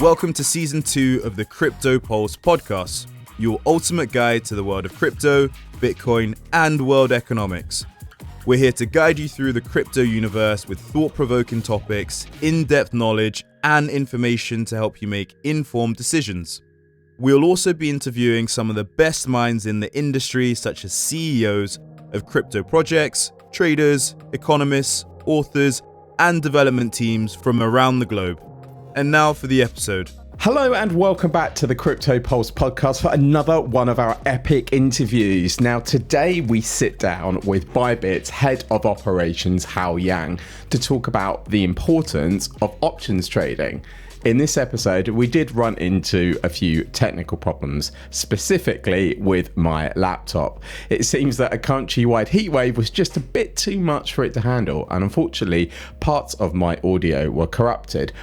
Welcome to Season 2 of the Cryptopulse podcast, your ultimate guide to the world of crypto, Bitcoin, and world economics. We're here to guide you through the crypto universe with thought-provoking topics, in-depth knowledge, and information to help you make informed decisions. We'll also be interviewing some of the best minds in the industry, such as CEOs of crypto projects, traders, economists, authors, and development teams from around the globe. And now for the episode. Hello and welcome back to the Cryptopulse podcast for another one of our epic interviews. Now today we sit down with Bybit's head of operations, Hao Yang, to talk about the importance of options trading. In this episode, we did run into a few technical problems, specifically with my laptop. It seems that a countrywide heatwave was just a bit too much for it to handle, and unfortunately, parts of my audio were corrupted.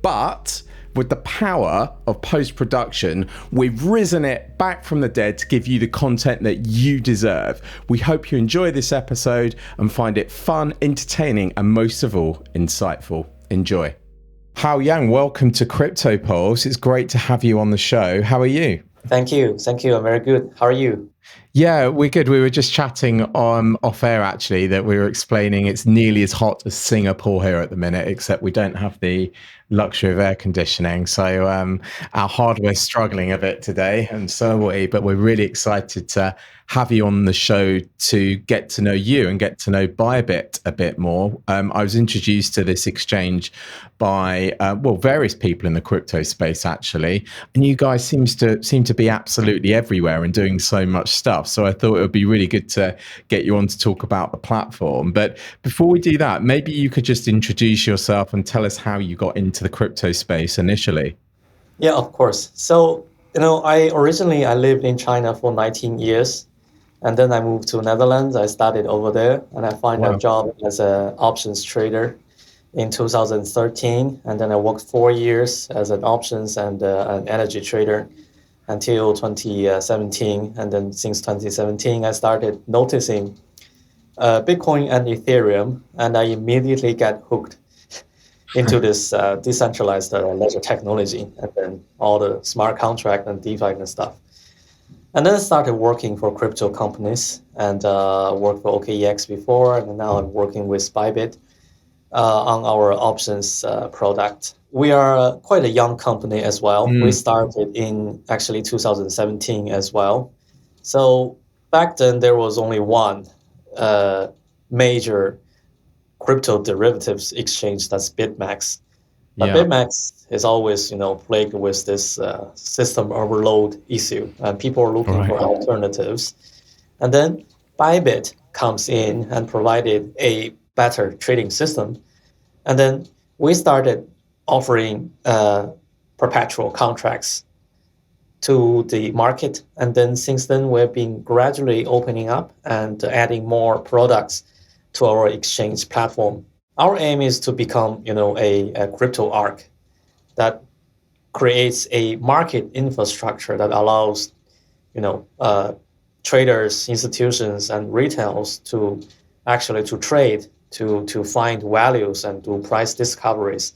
But with the power of post-production, we've risen it back from the dead to give you the content that you deserve. We hope you enjoy this episode and find it fun, entertaining, and most of all, insightful. Enjoy. Hao Yang, welcome to Cryptopulse. It's great to have you on the show. How are you? Thank you. I'm very good. How are you? Yeah, we're good. We were just chatting off air, actually, that we were explaining it's nearly as hot as Singapore here at the minute, except we don't have the luxury of air conditioning. So our hardware's struggling a bit today, and so are we. But we're really excited to have you on the show to get to know you and get to know Bybit a bit more. I was introduced to this exchange by various people in the crypto space, actually, and you guys seem to be absolutely everywhere and doing so much stuff. So I thought it would be really good to get you on to talk about the platform. But before we do that, maybe you could just introduce yourself and tell us how you got into the crypto space initially. Yeah, of course. So, I lived in China for 19 years. And then I moved to Netherlands. I started over there, and I found a job as an options trader in 2013. And then I worked 4 years as an options and an energy trader until 2017. And then since 2017, I started noticing Bitcoin and Ethereum, and I immediately got hooked into this decentralized ledger technology, and then all the smart contract and DeFi and stuff. And then I started working for crypto companies and worked for OKEX before, and now I'm working with Bybit on our options product. We are quite a young company as well. We started in actually 2017 as well. So back then there was only one major crypto derivatives exchange, that's BitMEX. But BitMEX is always, plagued with this system overload issue, and people are looking for alternatives. And then Bybit comes in and provided a better trading system. And then we started offering perpetual contracts to the market. And then since then, we've been gradually opening up and adding more products to our exchange platform. Our aim is to become, a crypto arc that creates a market infrastructure that allows, traders, institutions, and retails to trade, to find values and do price discoveries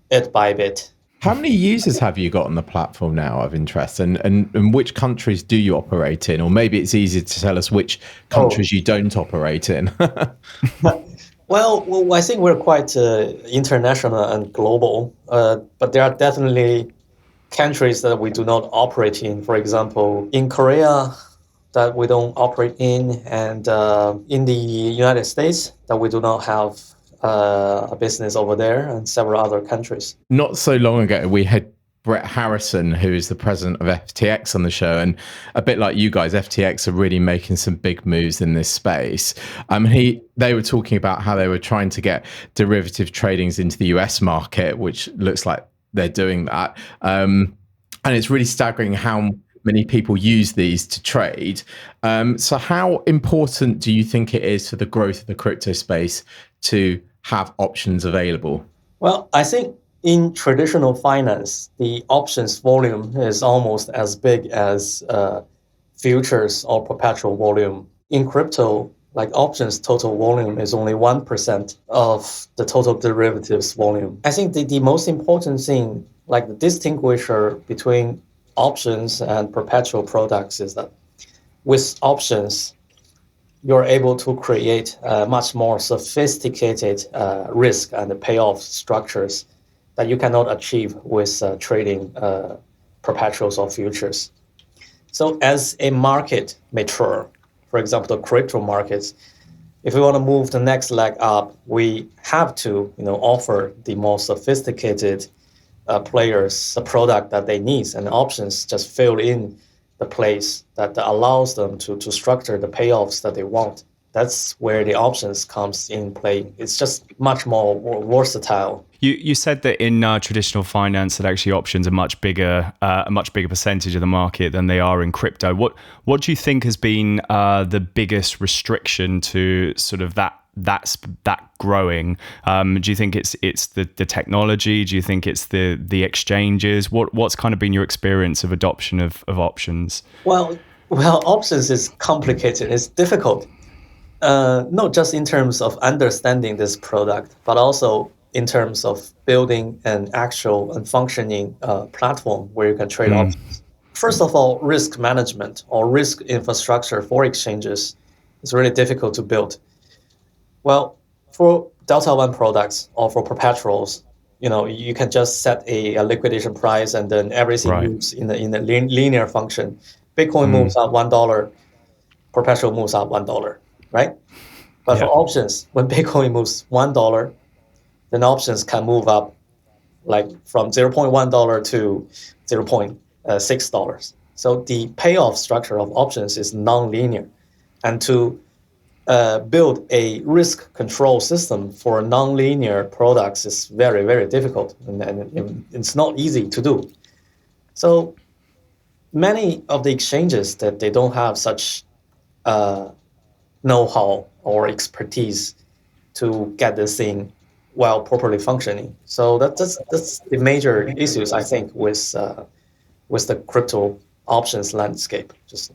at Bybit. How many users have you got on the platform now of interest, and which countries do you operate in? Or maybe it's easier to tell us which countries you don't operate in. Well, I think we're quite international and global, but there are definitely countries that we do not operate in. For example, in Korea, that we don't operate in, and in the United States, that we do not have a business over there, and several other countries. Not so long ago, we had Brett Harrison, who is the president of FTX, on the show, and a bit like you guys, FTX are really making some big moves in this space. They were talking about how they were trying to get derivative tradings into the US market, which looks like they're doing that. And it's really staggering how many people use these to trade. So how important do you think it is for the growth of the crypto space to have options available? Well, I think in traditional finance, the options volume is almost as big as futures or perpetual volume. In crypto, like options total volume is only 1% of the total derivatives volume. I think the most important thing like the distinguisher between options and perpetual products is that with options, you're able to create much more sophisticated risk and payoff structures that you cannot achieve with trading perpetuals or futures. So as a market mature, for example, the crypto markets, if we want to move the next leg up, we have to, offer the more sophisticated players the product that they need, and options just fill in the place that allows them to structure the payoffs that they want. That's where the options comes in play. It's just much more versatile. You said that in traditional finance that actually options are a much bigger percentage of the market than they are in crypto. What do you think has been the biggest restriction to sort of that growing? Do you think it's the technology? Do you think it's the exchanges? What's kind of been your experience of adoption of options? Well, options is complicated. It's difficult. Not just in terms of understanding this product, but also in terms of building an actual and functioning platform where you can trade options. First of all, risk management or risk infrastructure for exchanges is really difficult to build. Well, for Delta One products or for perpetuals, you can just set a liquidation price and then everything moves in a linear function. Bitcoin moves up $1, perpetual moves up $1, right? But for options, when Bitcoin moves $1, then options can move up like from $0.1 to $0.6. So the payoff structure of options is non-linear. And to build a risk control system for non-linear products is very, very difficult. And it's not easy to do. So many of the exchanges that they don't have such know-how or expertise to get this thing while properly functioning. So that's the major issues, I think, with the crypto options landscape. Just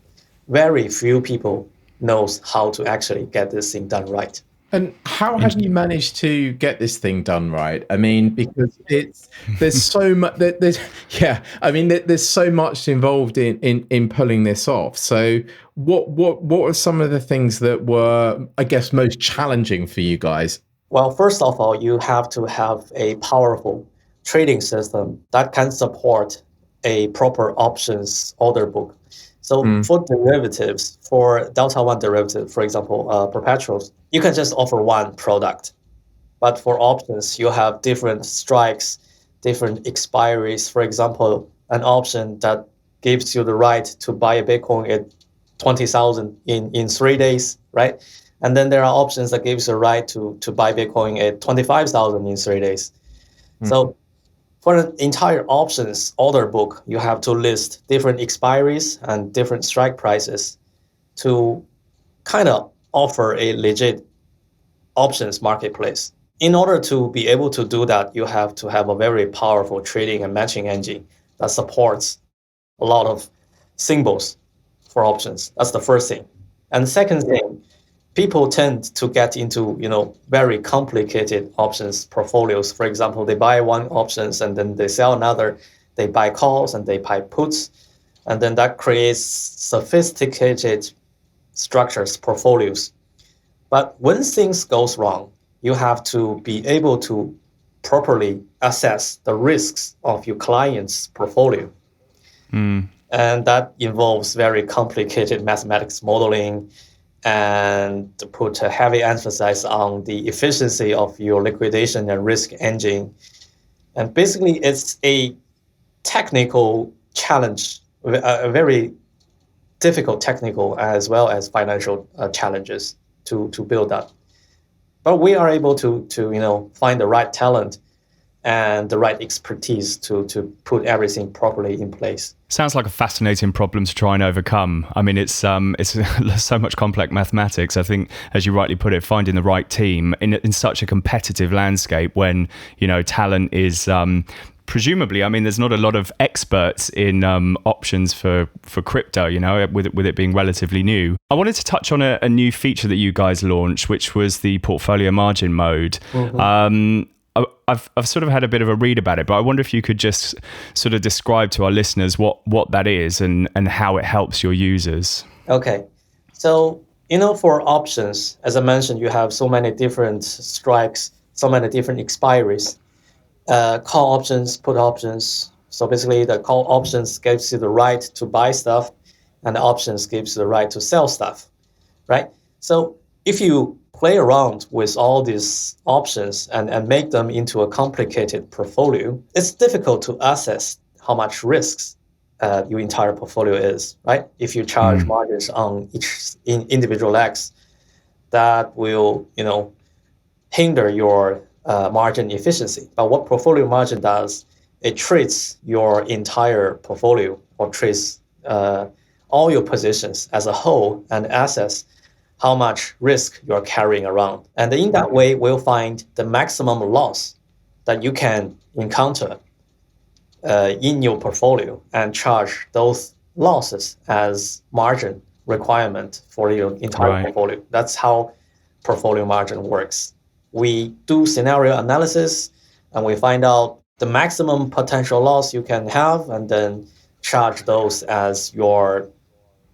very few people knows how to actually get this thing done right. And how have you managed to get this thing done right? I mean, because there's so much. There's so much involved in pulling this off. So, what are some of the things that were, I guess, most challenging for you guys? Well, first of all, you have to have a powerful trading system that can support a proper options order book. So for derivatives, for Delta One derivative, for example, perpetuals, you can just offer one product. But for options, you have different strikes, different expiries. For example, an option that gives you the right to buy a Bitcoin at 20,000 in 3 days, right? And then there are options that gives you the right to buy Bitcoin at 25,000 in 3 days. So for an entire options order book, you have to list different expiries and different strike prices to kind of offer a legit options marketplace. In order to be able to do that, you have to have a very powerful trading and matching engine that supports a lot of symbols for options. That's the first thing. And the second thing, people tend to get into, very complicated options portfolios. For example, they buy one options and then they sell another. They buy calls and they buy puts. And then that creates sophisticated structures, portfolios. But when things goes wrong, you have to be able to properly assess the risks of your client's portfolio. And that involves very complicated mathematics modeling, and to put a heavy emphasis on the efficiency of your liquidation and risk engine. And basically, it's a technical challenge, a very difficult technical as well as financial challenges to build that. But we are able to find the right talent and the right expertise to put everything properly in place. Sounds like a fascinating problem to try and overcome. I mean, it's so much complex mathematics. I think, as you rightly put it, finding the right team in such a competitive landscape when, talent is presumably, I mean, there's not a lot of experts in options for crypto, with it being relatively new. I wanted to touch on a new feature that you guys launched, which was the portfolio margin mode. I've sort of had a bit of a read about it, but I wonder if you could just sort of describe to our listeners what that is and how it helps your users. Okay. So, for options, as I mentioned, you have so many different strikes, so many different expiries. Call options, put options. So basically the call options gives you the right to buy stuff, and the options gives you the right to sell stuff, right? So if you play around with all these options and make them into a complicated portfolio, it's difficult to assess how much risks your entire portfolio is, right? If you charge margins on each individual legs, that will, hinder your margin efficiency. But what portfolio margin does, it treats your entire portfolio or treats all your positions as a whole and assess how much risk you're carrying around. And in that way, we'll find the maximum loss that you can encounter in your portfolio and charge those losses as margin requirement for your entire portfolio. That's how portfolio margin works. We do scenario analysis and we find out the maximum potential loss you can have and then charge those as your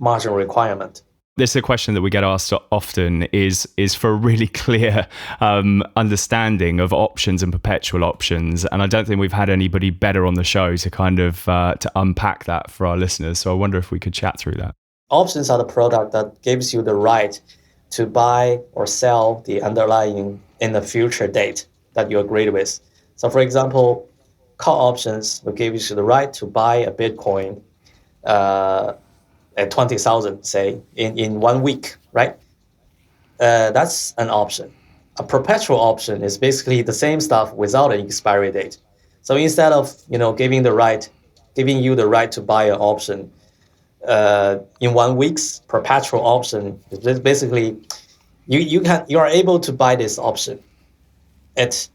margin requirement. This is a question that we get asked often is for a really clear understanding of options and perpetual options. And I don't think we've had anybody better on the show to kind of to unpack that for our listeners. So I wonder if we could chat through that. Options are the product that gives you the right to buy or sell the underlying in the future date that you agreed with. So for example, call options will give you the right to buy a Bitcoin at 20,000, say, in 1 week, right? That's an option. A perpetual option is basically the same stuff without an expiry date. So instead of giving you the right to buy an option in 1 week's perpetual option is basically you are able to buy this option at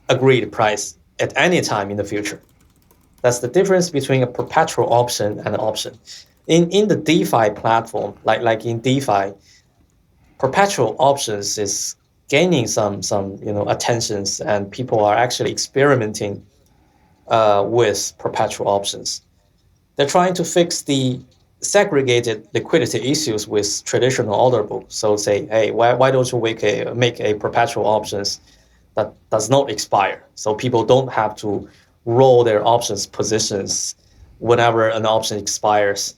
agreed price at any time in the future. That's the difference between a perpetual option and an option. In the DeFi platform, like in DeFi, perpetual options is gaining some attentions, and people are actually experimenting with perpetual options. They're trying to fix the segregated liquidity issues with traditional order book. So say, hey, why don't you make a perpetual options that does not expire, so people don't have to roll their options positions whenever an option expires.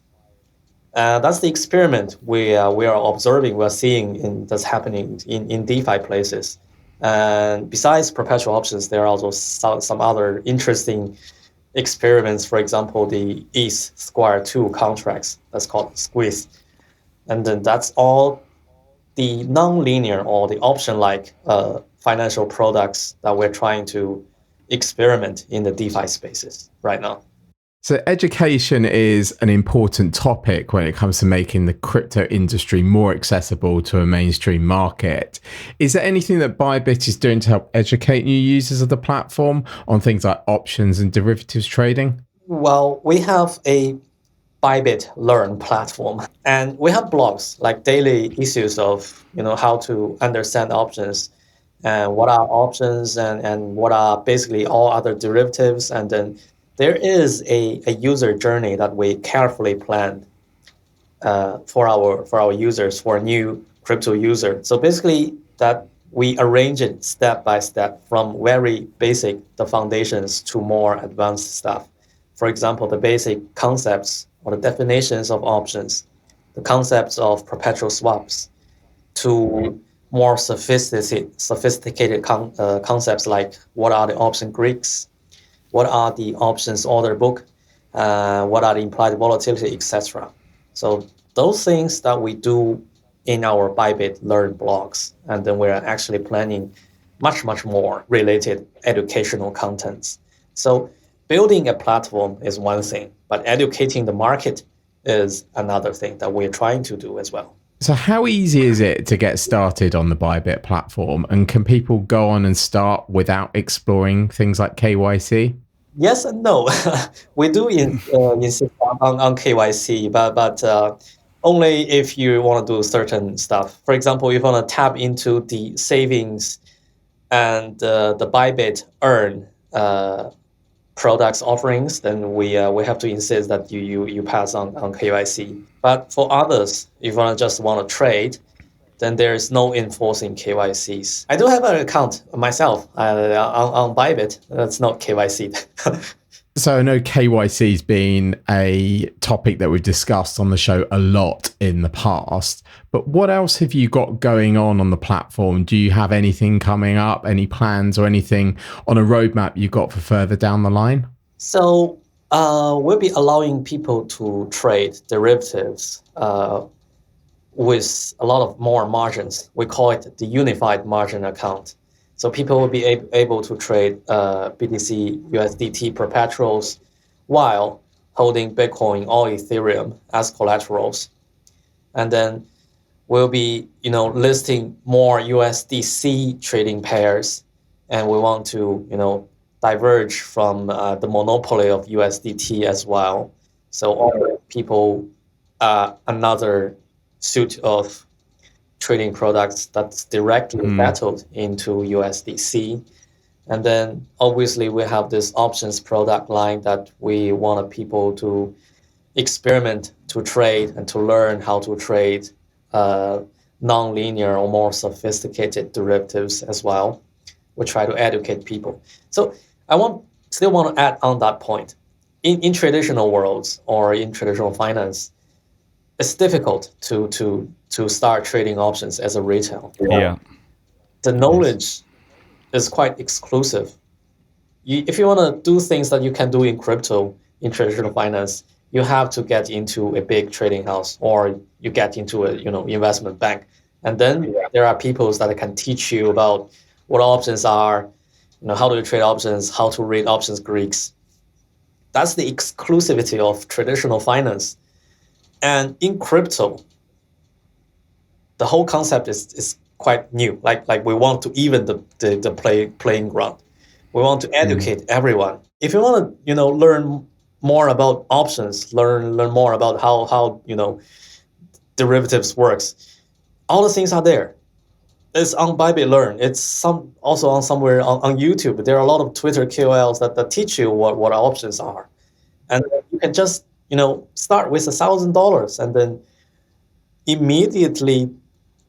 That's the experiment we are observing, we're seeing that's happening in DeFi places. And besides perpetual options, there are also some other interesting experiments. For example, the ETH Square 2 contracts, that's called Squeeze. And then that's all the non-linear or the option-like financial products that we're trying to experiment in the DeFi spaces right now. So education is an important topic when it comes to making the crypto industry more accessible to a mainstream market. Is there anything that Bybit is doing to help educate new users of the platform on things like options and derivatives trading? Well, we have a Bybit Learn platform, and we have blogs, like daily issues of how to understand options and what are options and what are basically all other derivatives. And then there is a user journey that we carefully planned for our users, for a new crypto user. So basically that we arrange it step by step from very basic, the foundations, to more advanced stuff. For example, the basic concepts or the definitions of options, the concepts of perpetual swaps, to more sophisticated concepts like what are the option Greeks, what are the options order book, what are the implied volatility, etc. So those things that we do in our Bybit Learn blogs, and then we're actually planning much more related educational contents. So building a platform is one thing, but educating the market is another thing that we're trying to do as well. So how easy is it to get started on the Bybit platform? And can people go on and start without exploring things like KYC? Yes and no. We do insist on KYC, but only if you want to do certain stuff. For example, if you want to tap into the savings and the Bybit earn products offerings, then we have to insist that you pass on KYC. But for others, if you just want to trade, then there is no enforcing KYCs. I do have an account myself on Bybit. That's not KYC. So I know KYC's been a topic that we've discussed on the show a lot in the past, but what else have you got going on the platform? Do you have anything coming up, any plans or anything on a roadmap you've got for further down the line? So we'll be allowing people to trade derivatives with a lot of more margins. We call it the unified margin account. So people will be able to trade BTC, USDT perpetuals while holding Bitcoin or Ethereum as collaterals. And then we'll be, listing more USDC trading pairs, and we want to, diverge from the monopoly of USDT as well. So offer people another suite of trading products that's directly settled into USDC. And then obviously we have this options product line that we want people to experiment, to trade, and to learn how to trade non-linear or more sophisticated derivatives as well. We try to educate people. So I still want to add on that point. In traditional worlds or in traditional finance, it's difficult to start trading options as a retail. Yeah. The knowledge is quite exclusive. If you want to do things that you can do in crypto, in traditional finance, you have to get into a big trading house, or you get into a investment bank. And then there are people that can teach you about what options are, how do you trade options, how to read options Greeks. That's the exclusivity of traditional finance. And in crypto, the whole concept is quite new. Like we want to even the playing ground. We want to educate everyone. If you want to learn more about options, learn more about how derivatives works, all the things are there. It's on Bybit Learn. It's also on somewhere on YouTube. There are a lot of Twitter KOLs that teach you what options are, and you can just start with $1,000 and then immediately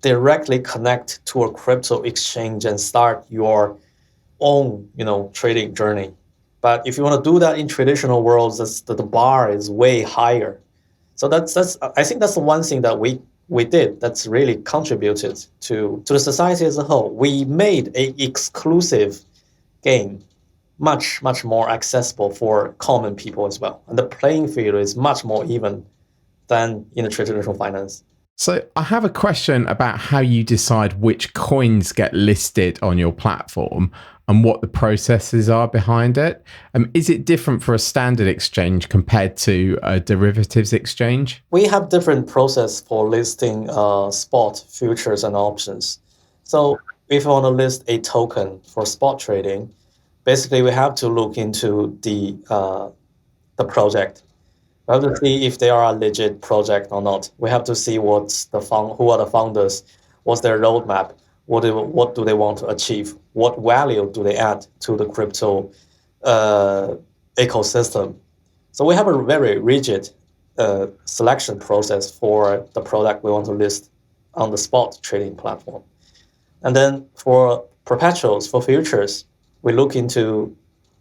directly connect to a crypto exchange and start your own trading journey. But if you want to do that in traditional worlds, the bar is way higher. So that's I think that's the one thing that we did that's really contributed to the society as a whole. We made an exclusive game much more accessible for common people as well, and the playing field is much more even than in the traditional finance. So I have a question about how you decide which coins get listed on your platform and what the processes are behind it. Is it different for a standard exchange compared to a derivatives exchange? We have different process for listing spot, futures, and options. So if you want to list a token for spot trading, basically we have to look into the project. We have to see if they are a legit project or not. We have to see who are the founders, what's their roadmap, what do they want to achieve, what value do they add to the crypto ecosystem. So we have a very rigid selection process for the product we want to list on the spot trading platform. And then for perpetuals, for futures, we look into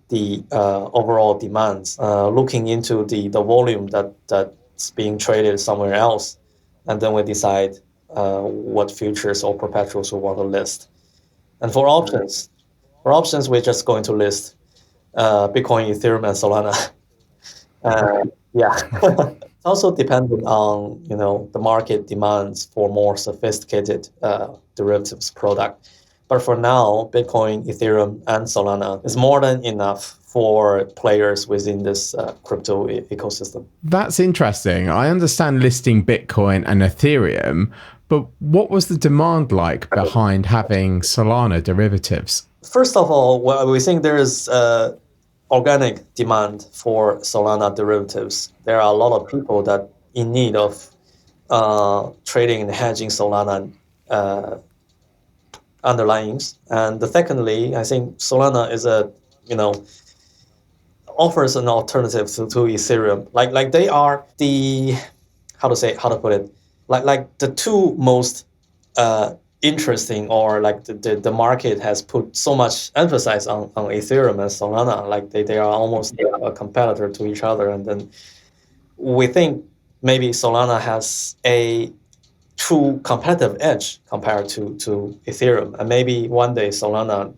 the overall demands, looking into the volume that's being traded somewhere else, and then we decide what futures or perpetuals we want to list. And for options, we're just going to list Bitcoin, Ethereum, and Solana. It's also dependent on the market demands for more sophisticated derivatives product. But for now, Bitcoin, Ethereum, and Solana is more than enough for players within this crypto ecosystem. That's interesting. I understand listing Bitcoin and Ethereum, but what was the demand like behind having Solana derivatives? First of all, we think there is organic demand for Solana derivatives. There are a lot of people that in need of trading and hedging Solana underlyings. And secondly, I think Solana is offers an alternative to Ethereum. Like they are the how to put it, like the two most interesting, or like the market has put so much emphasis on Ethereum and Solana. Like they are almost a competitor to each other. And then we think maybe Solana has a true competitive edge compared to Ethereum. And maybe one day Solana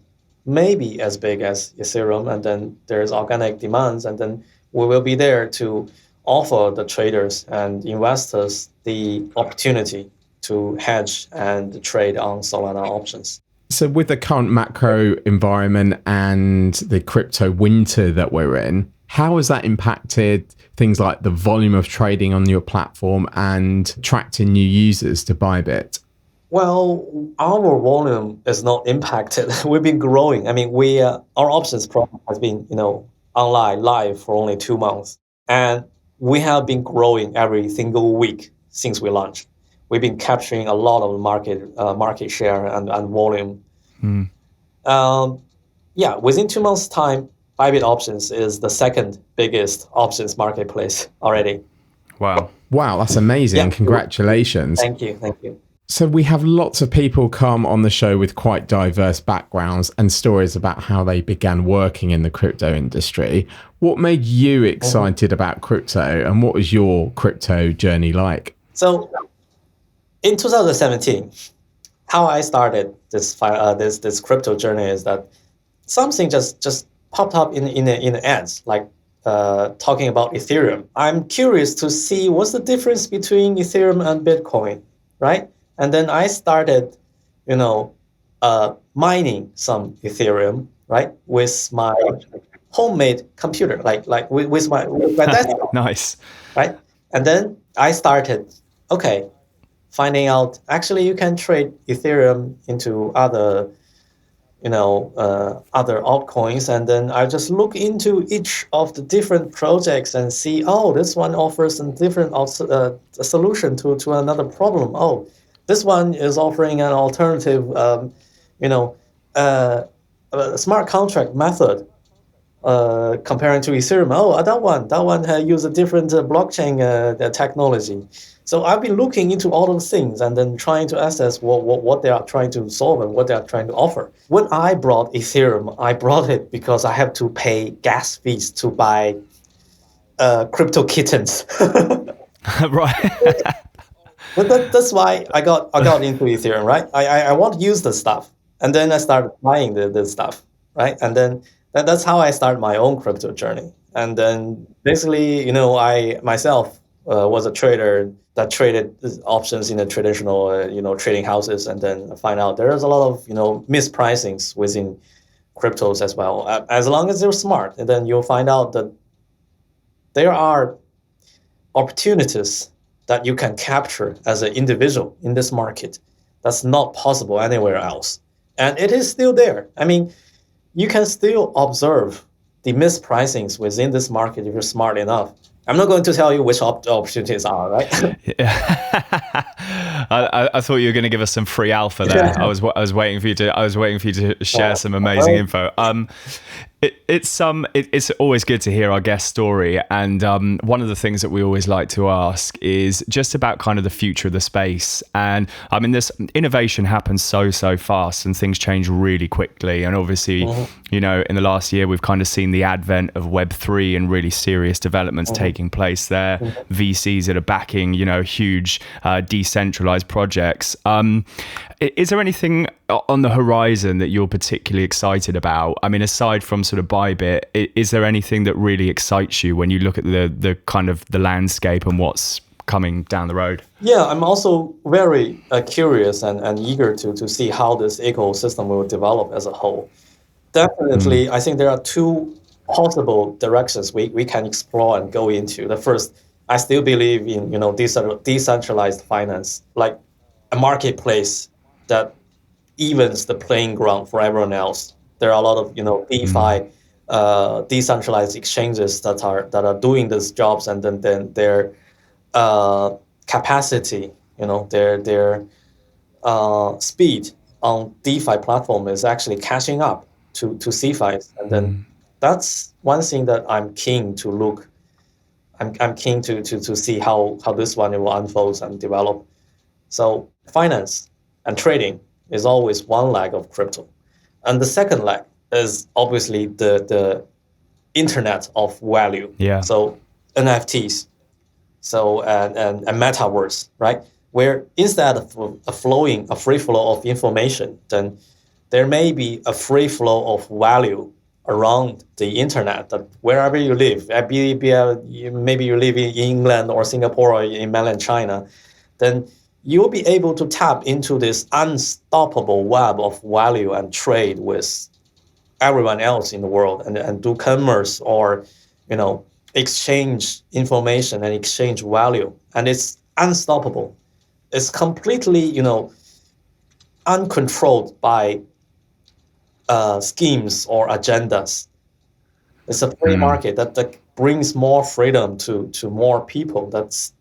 may be as big as Ethereum, and then there's organic demands, and then we will be there to offer the traders and investors the opportunity to hedge and trade on Solana options. So with the current macro environment and the crypto winter that we're in, how has that impacted things like the volume of trading on your platform and attracting new users to Bybit? Well, our volume is not impacted. We've been growing. I mean, our options product has been, online live for only 2 months, and we have been growing every single week since we launched. We've been capturing a lot of market share and volume. Within 2 months' time, Bybit Options is the second biggest options marketplace already. Wow, that's amazing. Yeah. Congratulations. Thank you. So we have lots of people come on the show with quite diverse backgrounds and stories about how they began working in the crypto industry. What made you excited about crypto, and what was your crypto journey like? So in 2017, how I started this crypto journey is that something just popped up in the ads, like talking about Ethereum. I'm curious to see what's the difference between Ethereum and Bitcoin, right? And then I started, mining some Ethereum, right, with my homemade computer, like with my desktop. Nice. Right? And then I started, finding out actually you can trade Ethereum into other altcoins, and then I just look into each of the different projects and see, this one offers a different solution to another problem. This one is offering an alternative, smart contract method comparing to Ethereum. That one use a different blockchain technology. So I've been looking into all those things and then trying to assess what they are trying to solve and what they are trying to offer. When I brought Ethereum, I brought it because I have to pay gas fees to buy crypto kittens. Right. But that's why I got into Ethereum, right? I want to use the stuff, and then I started buying the stuff, right? And then that's how I started my own crypto journey. And then basically, I myself was a trader that traded options in the traditional, trading houses, and then I find out there's a lot of, mispricings within cryptos as well. As long as you're smart, and then you'll find out that there are opportunities that you can capture as an individual in this market that's not possible anywhere else. And it is still there. I mean, you can still observe the mispricings within this market if you're smart enough. I'm not going to tell you which opportunities are, right? I thought you were going to give us some free alpha there. I was waiting for you to share some amazing info. It's always good to hear our guest story, and one of the things that we always like to ask is just about kind of the future of the space. And I mean, this innovation happens so fast, and things change really quickly. And obviously, in the last year, we've kind of seen the advent of Web3 and really serious developments taking place there. VCs that are backing, huge decentralized projects. Is there anything on the horizon that you're particularly excited about? I mean, aside from sort of Bybit, is there anything that really excites you when you look at the kind of the landscape and what's coming down the road? Yeah, I'm also very curious and eager to see how this ecosystem will develop as a whole. Definitely, I think there are two possible directions we can explore and go into. The first, I still believe in decentralized finance, like a marketplace that evens the playing ground for everyone else. There are a lot of DeFi, decentralized exchanges that are doing these jobs, and then their capacity, their speed on DeFi platform is actually catching up to CeFi. And then that's one thing that I'm keen to look. I'm keen to see how this one will unfold and develop. So finance and trading is always one leg of crypto. And the second leg is obviously the internet of value. Yeah. So NFTs, so and metaverse, right? Where instead of a free flow of information, then there may be a free flow of value around the internet. That wherever you live, maybe you live in England or Singapore or in mainland China, then you'll be able to tap into this unstoppable web of value and trade with everyone else in the world and do commerce or, exchange information and exchange value. And it's unstoppable. It's completely, uncontrolled by schemes or agendas. It's a free market that brings more freedom to more people. That's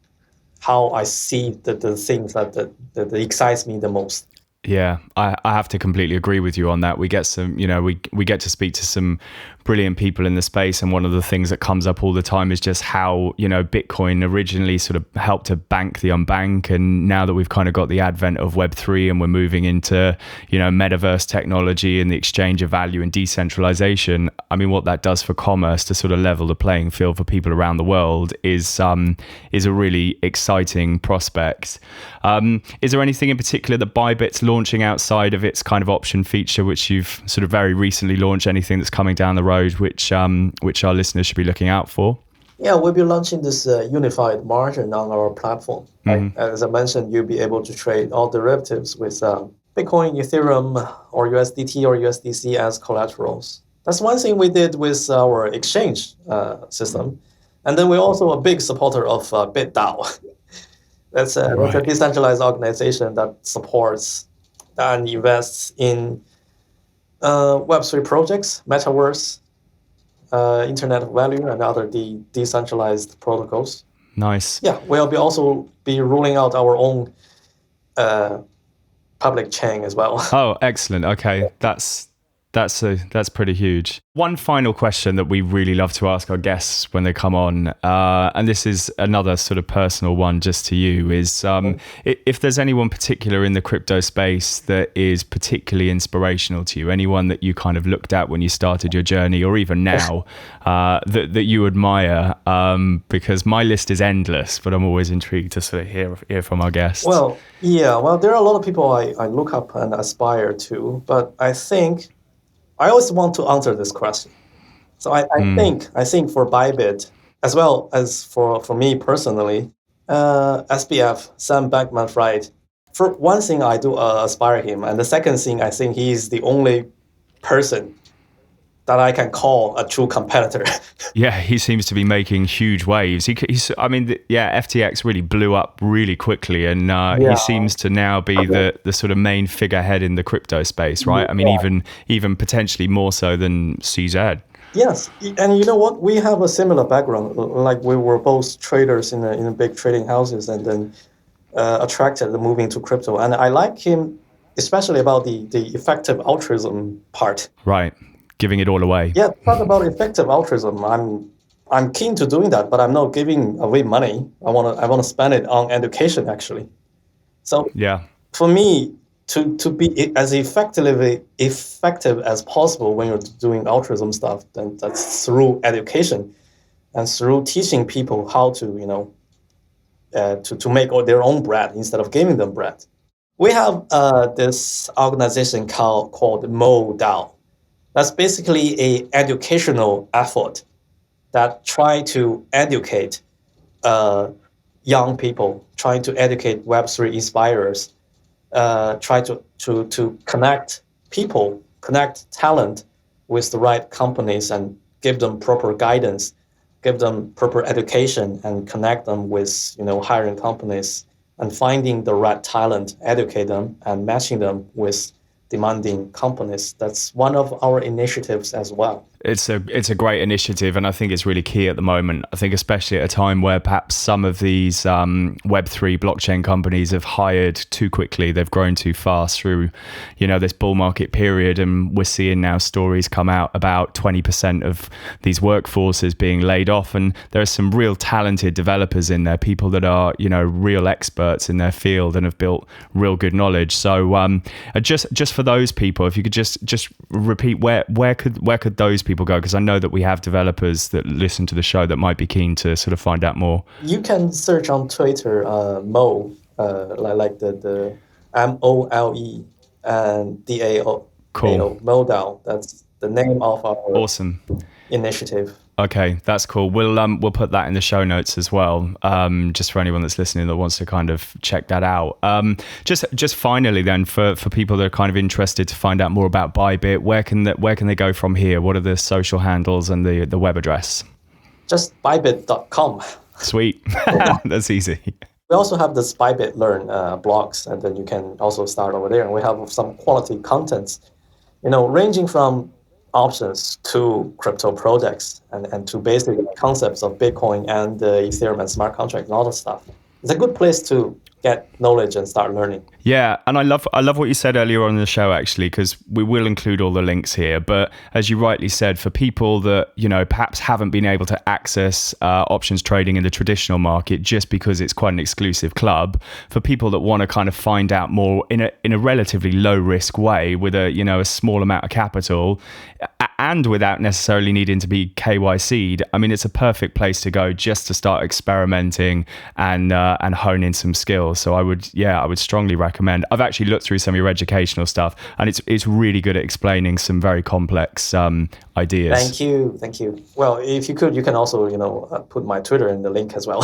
how I see the things that excites me the most. Yeah, I have to completely agree with you on that. We get some, we get to speak to some brilliant people in the space, and one of the things that comes up all the time is just how, Bitcoin originally sort of helped to bank the unbank, and now that we've kind of got the advent of Web3 and we're moving into, metaverse technology and the exchange of value and decentralization, I mean, what that does for commerce to sort of level the playing field for people around the world is a really exciting prospect. Is there anything in particular that Bybit's launching outside of its kind of option feature, which you've sort of very recently launched? Anything that's coming down the road, which our listeners should be looking out for? Yeah, we'll be launching this unified margin on our platform. Right? As I mentioned, you'll be able to trade all derivatives with Bitcoin, Ethereum, or USDT or USDC as collaterals. That's one thing we did with our exchange system. And then we're also a big supporter of BitDAO. That's a decentralized organization that supports and invests in Web3 projects, metaverse, internet of value, and other decentralized protocols. Nice. Yeah, we'll also be rolling out our own public chain as well. Oh, excellent. Okay, that's pretty huge. One final question that we really love to ask our guests when they come on, and this is another sort of personal one just to you, is if there's anyone particular in the crypto space that is particularly inspirational to you, anyone that you kind of looked at when you started your journey, or even now, that you admire, because my list is endless, but I'm always intrigued to sort of hear from our guests. Well, there are a lot of people I look up and aspire to, but I think I always want to answer this question. So I think for Bybit, as well as for me personally, SBF, Sam Bankman-Fried, for one thing I do aspire him, and the second thing I think he's the only person that I can call a true competitor. Yeah, he seems to be making huge waves. FTX really blew up really quickly, and he seems to now be the sort of main figurehead in the crypto space, right? I mean, even potentially more so than CZ. Yes, and you know what? We have a similar background. Like we were both traders in big trading houses, and then attracted moving to crypto. And I like him, especially about the effective altruism part. Right. Giving it all away. Yeah, talk about effective altruism. I'm keen to doing that, but I'm not giving away money. I wanna spend it on education actually. So yeah, for me to be as effective as possible when you're doing altruism stuff, then that's through education and through teaching people how to to make their own bread instead of giving them bread. We have this organization called MoDAO. That's basically an educational effort that try to educate young people, trying to educate Web3 inspirers, try to connect people, connect talent with the right companies and give them proper guidance, give them proper education, and connect them with hiring companies and finding the right talent, educate them, and matching them with demanding companies. That's one of our initiatives as well. It's a great initiative, and I think it's really key at the moment. I think especially at a time where perhaps some of these Web3 blockchain companies have hired too quickly. They've grown too fast through, this bull market period, and we're seeing now stories come out about 20% of these workforces being laid off. And there are some real talented developers in there, people that are, real experts in their field and have built real good knowledge. So just for those people, if you could just repeat where could those people go, because I know that we have developers that listen to the show that might be keen to sort of find out more. You can search on Twitter Mo, like the MOLE and DAO. Cool. MoDAO. That's the name of our awesome initiative. Okay, that's cool. We'll put that in the show notes as well, just for anyone that's listening that wants to kind of check that out. Just finally then, for people that are kind of interested to find out more about Bybit, where can they go from here? What are the social handles and the web address? Just bybit.com. Sweet. That's easy. We also have this Bybit Learn blogs, and then you can also start over there. And we have some quality contents, ranging from options to crypto projects and to basic concepts of Bitcoin and Ethereum and smart contracts and all that stuff. It's a good place to get knowledge and start learning. Yeah, and I love what you said earlier on in the show, actually, because we will include all the links here. But as you rightly said, for people that perhaps haven't been able to access options trading in the traditional market just because it's quite an exclusive club, for people that want to kind of find out more in a relatively low risk way with a small amount of capital and without necessarily needing to be KYC'd, I mean, it's a perfect place to go just to start experimenting and hone in some skills. So I would strongly recommend. I've actually looked through some of your educational stuff, and it's really good at explaining some very complex ideas. Thank you. Well, if you could, you can also put my Twitter in the link as well.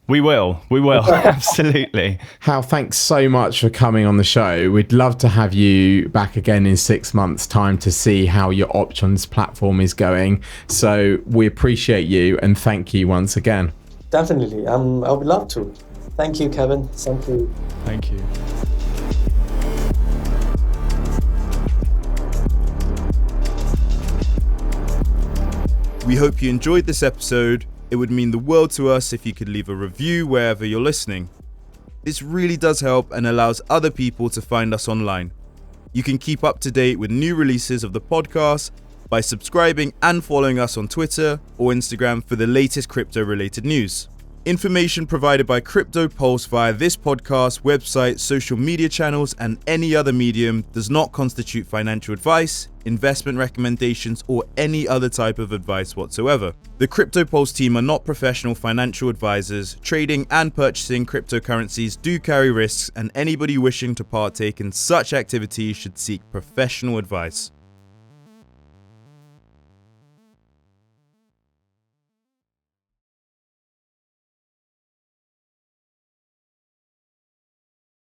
We will. Absolutely. Hao, thanks so much for coming on the show. We'd love to have you back again in 6 months' time to see how your options platform is going. So we appreciate you and thank you once again. Definitely. I would love to. Thank you, Kevin. Thank you. Thank you. We hope you enjoyed this episode. It would mean the world to us if you could leave a review wherever you're listening. This really does help and allows other people to find us online. You can keep up to date with new releases of the podcast by subscribing and following us on Twitter or Instagram for the latest crypto-related news. Information provided by Cryptopulse via this podcast, website, social media channels, and any other medium does not constitute financial advice, investment recommendations, or any other type of advice whatsoever. The Cryptopulse team are not professional financial advisors. Trading and purchasing cryptocurrencies do carry risks, and anybody wishing to partake in such activities should seek professional advice.